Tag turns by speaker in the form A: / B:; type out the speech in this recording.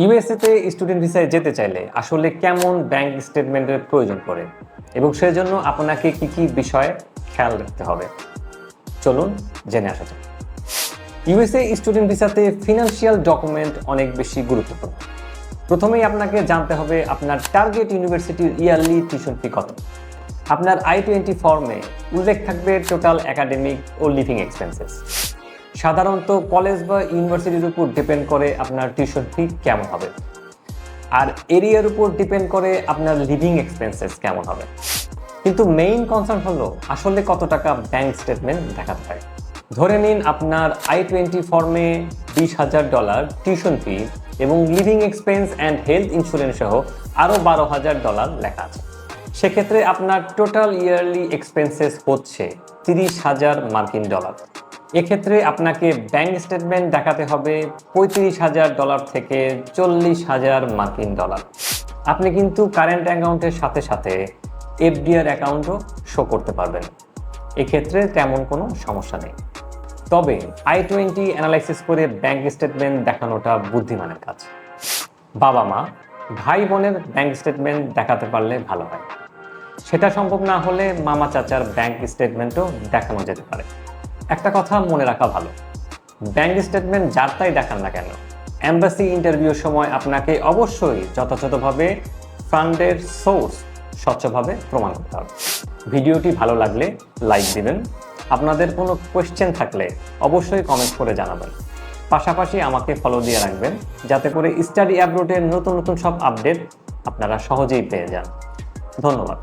A: ইউএসএতে student ভিসায় যেতে চাইলে আসলে কেমন ব্যাংক স্টেটমেন্টের প্রয়োজন পড়ে এবং সেজন্য আপনাকে কি কি বিষয়ে খেয়াল রাখতে হবে, চলুন জেনে আসা যাক। ইউএসএ স্টুডেন্ট ভিসাতে ফিনান্সিয়াল ডকুমেন্ট অনেক বেশি গুরুত্বপূর্ণ। প্রথমেই আপনাকে জানতে হবে আপনার টার্গেট ইউনিভার্সিটির ইয়ারলি টিউশন ফি কত। আপনার I-20 ফর্মে উল্লেখ থাকবে টোটাল একাডেমিক ও লিভিং এক্সপেন্সেস। সাধারণত কলেজ বা ইউনিভার্সিটির উপর ডিপেন্ড করে আপনার টিউশন ফি কেমন হবে, আর এরিয়ার উপর ডিপেন্ড করে আপনার লিভিং এক্সপেন্সেস কেমন হবে। কিন্তু মেইন কনসার্ন হলো আসলে কত টাকা ব্যাংক স্টেটমেন্ট দেখাতে হয়। ধরে নিন আপনার I-20 ফর্মে $20,000 টিউশন ফি এবং living expense and health insurance সহ আরও $12,000 লেখা আছে। সেক্ষেত্রে আপনার টোটাল ইয়ারলি এক্সপেন্সেস হচ্ছে $30,000 এক্ষেত্রে আপনাকে ব্যাংক স্টেটমেন্ট দেখাতে হবে $35,000 থেকে $40,000। আপনি কিন্তু কারেন্ট অ্যাকাউন্টের সাথে সাথে এফডিআর অ্যাকাউন্টও শো করতে পারবেন, এক্ষেত্রে তেমন কোনো সমস্যা নেই। তবে I-20 অ্যানালাইসিস করে ব্যাংক স্টেটমেন্ট দেখানোটা বুদ্ধিমানের কাজ। বাবা মা, ভাই বোনের ব্যাংক স্টেটমেন্ট দেখাতে পারলে ভালো হয়। সেটা সম্ভব না হলে মামা চাচার ব্যাংক স্টেটমেন্টও দেখানো যেতে পারে। একটা কথা মনে রাখা ভালো, ব্যাংক স্টেটমেন্ট যার তাই দেখান না কেন, এম্বাসি ইন্টারভিউর সময় আপনাকে অবশ্যই যথাযথভাবে ফান্ডের সোর্স স্বচ্ছভাবে প্রমাণ করতে হবে। ভিডিওটি ভালো লাগলে লাইক দিবেন। আপনাদের কোনো কোয়েশ্চেন থাকলে অবশ্যই কমেন্ট করে জানাবেন। পাশাপাশি আমাকে ফলো দিয়ে রাখবেন যাতে করে স্টাডি অ্যাব্রোডের নতুন নতুন সব আপডেট আপনারা সহজেই পেয়ে যান। ধন্যবাদ।